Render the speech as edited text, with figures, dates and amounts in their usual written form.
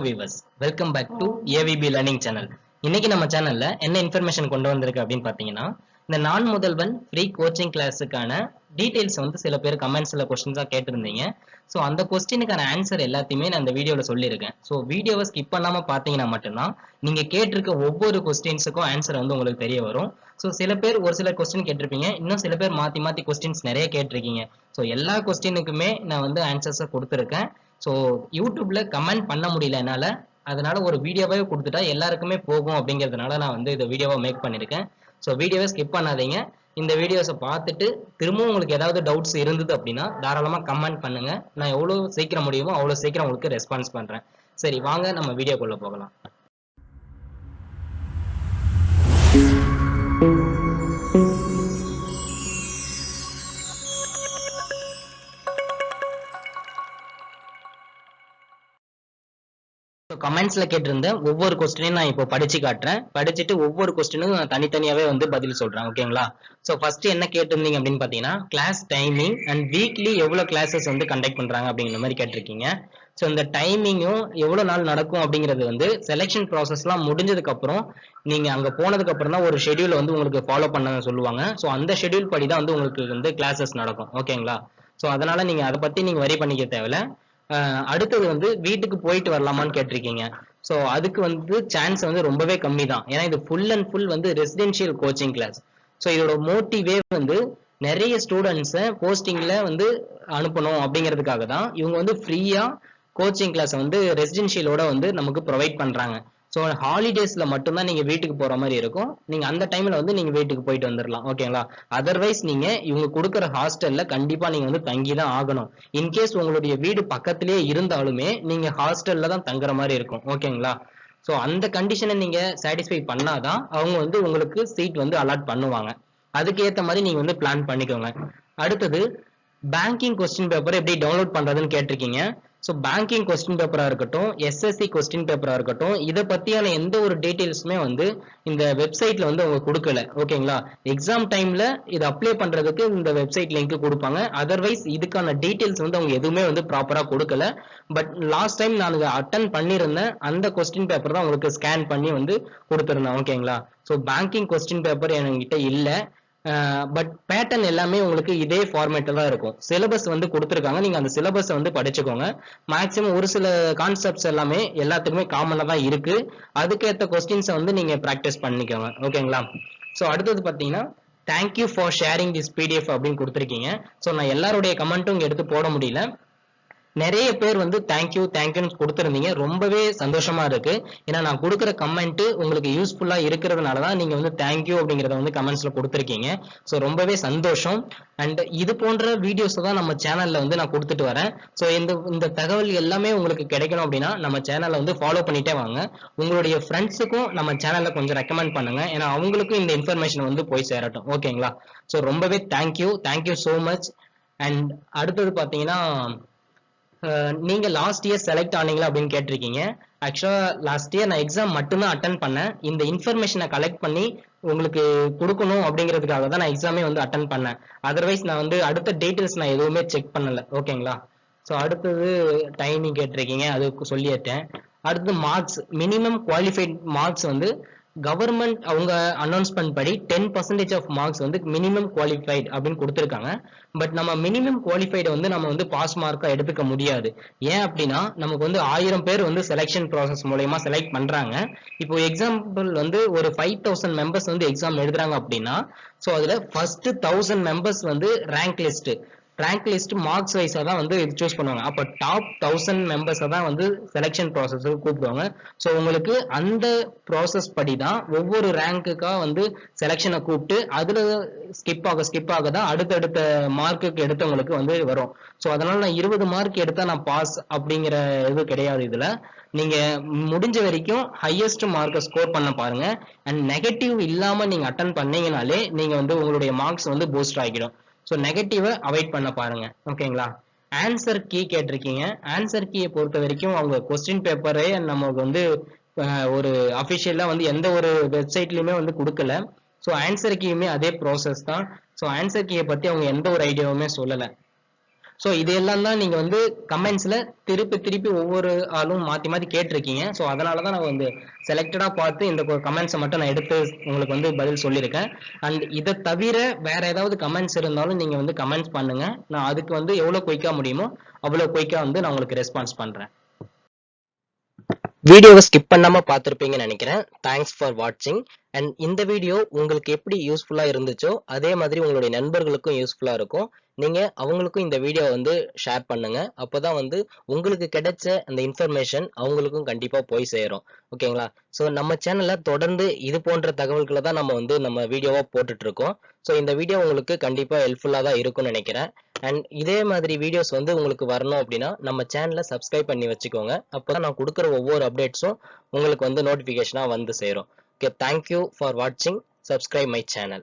Viewers, welcome back to AVP learning channel. இன்னைக்கு நம்ம சேனல்ல என்ன இன்ஃபர்மேஷன் கொண்டு வந்திருக்கு அப்படின்னு பாத்தீங்கன்னா, இந்த நான் முதல்வன் ஃப்ரீ கோச்சிங் கிளாஸுக்கான டீடைல்ஸ் வந்து சில பேர் கமெண்ட்ஸ்ல கொஸ்டின்ஸா கேட்டிருந்தீங்க. ஸோ அந்த கொஸ்டினுக்கான ஆன்சர் எல்லாத்தையுமே நான் இந்த வீடியோல சொல்லியிருக்கேன். ஸோ வீடியோவை ஸ்கிப் பண்ணாம பாத்தீங்கன்னா மட்டும்தான் நீங்க கேட்டிருக்க ஒவ்வொரு கொஸ்டின்ஸுக்கும் ஆன்சர் வந்து உங்களுக்கு தெரிய வரும். ஸோ சில பேர் ஒரு சில கொஸ்டின் கேட்டிருப்பீங்க, இன்னும் சில பேர் மாத்தி மாத்தி கொஸ்டின்ஸ் நிறைய கேட்டிருக்கீங்க. ஸோ எல்லா கொஸ்டினுக்குமே நான் வந்து ஆன்சர்ஸை கொடுத்துருக்கேன். ஸோ யூடியூப்ல கமெண்ட் பண்ண முடியல என்னால, அதனால ஒரு வீடியோவே கொடுத்துட்டா எல்லாருக்குமே போகும் அப்படிங்கிறதுனால நான் வந்து இந்த வீடியோவை மேக் பண்ணியிருக்கேன். ஸோ வீடியோவை ஸ்கிப் பண்ணாதீங்க. இந்த வீடியோஸை பார்த்துட்டு திரும்பவும் உங்களுக்கு ஏதாவது டவுட்ஸ் இருந்தது அப்படின்னா தாராளமாக கமெண்ட் பண்ணுங்க. நான் எவ்வளோ சீக்கிரம் முடியுமோ அவ்வளோ சீக்கிரம் உங்களுக்கு ரெஸ்பான்ஸ் பண்றேன். சரி, வாங்க நம்ம வீடியோக்குள்ள போகலாம். கமெண்ட்ஸ்ல கேட்டிருந்த ஒவ்வொரு கொஸ்டினையும் நான் இப்போ படிச்சு காட்டுறேன். படிச்சுட்டு ஒவ்வொரு கொஸ்டினுக்கும் நான் தனித்தனியாவே வந்து பதில் சொல்றேன். ஓகேங்களா? ஸோ ஃபர்ஸ்ட் என்ன கேட்டிருந்தீங்க அப்படின்னு பாத்தீங்கன்னா, கிளாஸ் டைமிங் அண்ட் வீக்லி எவ்வளவு கிளாஸஸ் வந்து கண்டக்ட் பண்றாங்க அப்படிங்கிற மாதிரி கேட்டிருக்கீங்க. ஸோ இந்த டைமிங்கும் எவ்வளவு நாள் நடக்கும் அப்படிங்கிறது வந்து செலெக்ஷன் ப்ராசஸ்லாம் முடிஞ்சதுக்கு அப்புறம் நீங்க அங்க போனதுக்கு அப்புறம் தான் ஒரு ஷெட்யூல் வந்து உங்களுக்கு ஃபாலோ பண்ண சொல்லுவாங்க. ஸோ அந்த ஷெட்யூல் படி தான் வந்து உங்களுக்கு வந்து கிளாஸஸ் நடக்கும். ஓகேங்களா? ஸோ அதனால நீங்க அதை பத்தி நீங்க வரி பண்ணிக்க தேவையில்ல. அடுத்தது வந்து வீட்டுக்கு போயிட்டு வரலாமான்னு கேட்டிருக்கீங்க. ஸோ அதுக்கு வந்து சான்ஸ் வந்து ரொம்பவே கம்மி தான். ஏன்னா இது ஃபுல் அண்ட் ஃபுல் வந்து ரெசிடென்ஷியல் கோச்சிங் கிளாஸ். ஸோ இதோட மோட்டிவே வந்து நிறைய ஸ்டூடெண்ட்ஸை போஸ்டிங்ல வந்து அனுப்பணும் அப்படிங்கிறதுக்காக தான் இவங்க வந்து ஃப்ரீயா கோச்சிங் கிளாஸ் வந்து ரெசிடென்ஷியலோட வந்து நமக்கு ப்ரொவைட் பண்றாங்க. ஸோ ஹாலிடேஸ்ல மட்டும்தான் நீங்க வீட்டுக்கு போற மாதிரி இருக்கும். நீங்க அந்த டைம்ல வந்து நீங்க வீட்டுக்கு போயிட்டு வந்துடலாம். ஓகேங்களா? அதர்வைஸ் நீங்க இவங்க கொடுக்குற ஹாஸ்டல்ல கண்டிப்பா நீங்க வந்து தங்கி தான் ஆகணும். இன்கேஸ் உங்களுடைய வீடு பக்கத்திலேயே இருந்தாலுமே நீங்க ஹாஸ்டல்ல தான் தங்குற மாதிரி இருக்கும். ஓகேங்களா? ஸோ அந்த கண்டிஷனை நீங்க சாட்டிஸ்ஃபை பண்ணாதான் அவங்க வந்து உங்களுக்கு சீட் வந்து அலாட் பண்ணுவாங்க. அதுக்கு ஏத்த மாதிரி நீங்க வந்து பிளான் பண்ணிக்கோங்க. அடுத்தது பேங்கிங் கொஸ்டின் பேப்பர் எப்படி டவுன்லோட் பண்றதுன்னு கேட்டிருக்கீங்க. ஸோ பேங்கிங் கொஸ்டின் பேப்பரா இருக்கட்டும், எஸ்எஸ்சி கொஸ்டின் பேப்பரா இருக்கட்டும், இதை பத்தியான எந்த ஒரு டீடைல்ஸுமே வந்து இந்த வெப்சைட்ல வந்து அவங்க கொடுக்கல. ஓகேங்களா? எக்ஸாம் டைம்ல இதை அப்ளை பண்றதுக்கு இந்த வெப்சைட் லிங்க் கொடுப்பாங்க. அதர்வைஸ் இதுக்கான டீடைல்ஸ் வந்து அவங்க எதுவுமே வந்து ப்ராப்பரா கொடுக்கல. பட் லாஸ்ட் டைம் நான் அட்டன் பண்ணியிருந்தேன், அந்த கொஸ்டின் பேப்பர் தான் உங்களுக்கு ஸ்கேன் பண்ணி வந்து கொடுத்துருந்தேன். ஓகேங்களா? ஸோ பேங்கிங் கொஸ்டின் பேப்பர் என்கிட்ட இல்லை. பட் பேட்டர்ன் எல்லாமே உங்களுக்கு இதே ஃபார்மேட்ல தான் இருக்கும். சிலபஸ் வந்து கொடுத்துருக்காங்க, நீங்க அந்த சிலபஸை வந்து படிச்சுக்கோங்க. மேக்ஸிமம் ஒரு சில கான்செப்ட்ஸ் எல்லாமே எல்லாத்துக்குமே காமனா தான் இருக்கு. அதுக்கேற்ற கொஸ்டின்ஸை வந்து நீங்க ப்ராக்டிஸ் பண்ணிக்கோங்க. ஓகேங்களா? ஸோ அடுத்தது பார்த்தீங்கன்னா, thank you for sharing this PDF அப்படின்னு கொடுத்துருக்கீங்க. ஸோ நான் எல்லாருடைய கமெண்ட்டும் இங்க எடுத்து போட முடியல. நிறைய பேர் வந்து தேங்க்யூன்னு கொடுத்துருந்தீங்க. ரொம்பவே சந்தோஷமா இருக்கு. ஏன்னா நான் கொடுக்குற கமெண்ட் உங்களுக்கு யூஸ்ஃபுல்லா இருக்கிறதுனால தான் நீங்க வந்து தேங்க்யூ அப்படிங்கறத வந்து கமெண்ட்ஸ்ல கொடுத்துருக்கீங்க. ஸோ ரொம்பவே சந்தோஷம். அண்ட் இது போன்ற வீடியோஸ் தான் நம்ம சேனல்ல வந்து நான் கொடுத்துட்டு வரேன். ஸோ இந்த தகவல் எல்லாமே உங்களுக்கு கிடைக்கணும் அப்படின்னா நம்ம சேனலை வந்து ஃபாலோ பண்ணிட்டே வாங்க. உங்களுடைய ஃப்ரெண்ட்ஸுக்கும் நம்ம சேனல்ல கொஞ்சம் ரெக்கமெண்ட் பண்ணுங்க. ஏன்னா அவங்களுக்கும் இந்த இன்ஃபர்மேஷன் வந்து போய் சேரட்டும். ஓகேங்களா? ஸோ ரொம்பவே தேங்க்யூ சோ மச். அண்ட் அடுத்தது பாத்தீங்கன்னா, நீங்க லாஸ்ட் இயர் செலக்ட் ஆனீங்களா அப்படின்னு கேட்டிருக்கீங்க. ஆக்சுவலா லாஸ்ட் இயர் நான் எக்ஸாம் மட்டும்தான் அட்டன் பண்ணேன். இந்த இன்ஃபர்மேஷனை கலெக்ட் பண்ணி உங்களுக்கு கொடுக்கணும் அப்படிங்கிறதுக்காக தான் நான் எக்ஸாமே வந்து அட்டன் பண்ணேன். அதர்வைஸ் நான் வந்து அடுத்த டீடைல்ஸ் நான் எதுவுமே செக் பண்ணல. ஓகேங்களா? ஸோ அடுத்தது டைமிங் கேட்டிருக்கீங்க, அது சொல்லிட்டேன். அடுத்து மார்க்ஸ், மினிமம் குவாலிஃபைட் மார்க்ஸ் வந்து கவர்மெண்ட் அவங்க அனௌன்ஸ்மெண்ட் படி 10% ஆஃப் மார்க்ஸ் வந்து மினிமம் குவாலிஃபைட் அப்படின்னு கொடுத்துருக்காங்க. பட் நம்ம மினிமம் குவாலிஃபைடு வந்து நம்ம வந்து பாஸ் மார்க்கா எடுத்துக்க முடியாது. ஏன் அப்படின்னா நமக்கு வந்து 1000 பேர் வந்து செலெக்ஷன் ப்ராசஸ் மூலமா செலக்ட் பண்றாங்க. இப்போ எக்ஸாம்பிள் வந்து ஒரு 5000 மெம்பர்ஸ் வந்து எக்ஸாம் எழுதுறாங்க அப்படின்னா, ஸோ அதுல ஃபர்ஸ்ட் 1000 மெம்பர்ஸ் வந்து ரேங்க் லிஸ்ட் மார்க்ஸ் வைஸா தான் வந்து சூஸ் பண்ணுவாங்க. அப்ப டாப் 1000 மெம்பர்ஸ் தான் வந்து செலெக்ஷன் ப்ராசஸ் கூப்பிடுவாங்க. ஸோ உங்களுக்கு அந்த ப்ராசஸ் படி தான் ஒவ்வொரு ரேங்க்குக்கா வந்து செலெக்ஷனை கூப்பிட்டு அதுல ஸ்கிப் ஆக தான் அடுத்தடுத்த மார்க்குக்கு எடுத்தவங்களுக்கு வந்து வரும். ஸோ அதனால நான் 20 மார்க் எடுத்தா நான் பாஸ் அப்படிங்கிற இது கிடையாது. இதுல நீங்க முடிஞ்ச வரைக்கும் ஹையஸ்ட் மார்க்கை ஸ்கோர் பண்ண பாருங்க. அண்ட் நெகட்டிவ் இல்லாம நீங்க அட்டன் பண்ணீங்கனாலே நீங்க வந்து உங்களுடைய மார்க்ஸ் வந்து பூஸ்ட் ஆகிடும். ஸோ நெகட்டிவை அவாய்ட் பண்ண பாருங்க. ஓகேங்களா? ஆன்சர் கீ கேட்டிருக்கீங்க. ஆன்சர் கீயை பொறுத்த வரைக்கும் அவங்க கொஸ்டின் பேப்பரே நமக்கு வந்து ஒரு அபிஷியலா வந்து எந்த ஒரு வெப்சைட்லயுமே வந்து கொடுக்கல. ஸோ ஆன்சர் கீயுமே அதே ப்ராசஸ் தான். ஸோ ஆன்சர் கீயை பத்தி அவங்க எந்த ஒரு ஐடியாவுமே சொல்லலை. ஸோ இதெல்லாம் தான் நீங்க வந்து கமெண்ட்ஸ்ல திருப்பி ஒவ்வொரு ஆளும் மாத்தி மாத்தி கேட்டிருக்கீங்க. ஸோ அதனால தான் நான் வந்து செலக்டடா பார்த்து இந்த கமெண்ட்ஸை மட்டும் நான் எடுத்து உங்களுக்கு வந்து பதில் சொல்லியிருக்கேன். அண்ட் இதை தவிர வேற ஏதாவது கமெண்ட்ஸ் இருந்தாலும் நீங்க வந்து கமெண்ட்ஸ் பண்ணுங்க. நான் அதுக்கு வந்து எவ்வளவு குயிக்கா முடியுமோ அவ்வளவு குயிக்கா வந்து நான் உங்களுக்கு ரெஸ்பான்ஸ் பண்றேன். வீடியோவை ஸ்கிப் பண்ணாம பார்த்திருப்பீங்கன்னு நினைக்கிறேன். தேங்க்ஸ் ஃபார் வாட்சிங். அண்ட் இந்த வீடியோ உங்களுக்கு எப்படி யூஸ்ஃபுல்லா இருந்துச்சோ அதே மாதிரி உங்களுடைய நண்பர்களுக்கும் யூஸ்ஃபுல்லா இருக்கும். நீங்க அவங்களுக்கும் இந்த வீடியோ வந்து ஷேர் பண்ணுங்க. அப்பதான் வந்து உங்களுக்கு கிடைச்ச அந்த இன்ஃபர்மேஷன் அவங்களுக்கும் கண்டிப்பா போய் சேரும். ஓகேங்களா? ஸோ நம்ம சேனல்ல தொடர்ந்து இது போன்ற தகவல்களை தான் நம்ம வந்து நம்ம வீடியோவா போட்டுட்டு இருக்கோம். ஸோ இந்த வீடியோ உங்களுக்கு கண்டிப்பா ஹெல்ப்ஃபுல்லா தான் இருக்கும்னு நினைக்கிறேன். அண்ட் இதே மாதிரி வீடியோஸ் வந்து உங்களுக்கு வரணும் அப்படின்னா நம்ம சேனலை சப்ஸ்கிரைப் பண்ணி வச்சுக்கோங்க. அப்போதான் நான் கொடுக்குற ஒவ்வொரு அப்டேட்ஸும் உங்களுக்கு வந்து நோட்டிஃபிகேஷனா வந்து சேரும். Okay, thank you for watching. Subscribe my channel.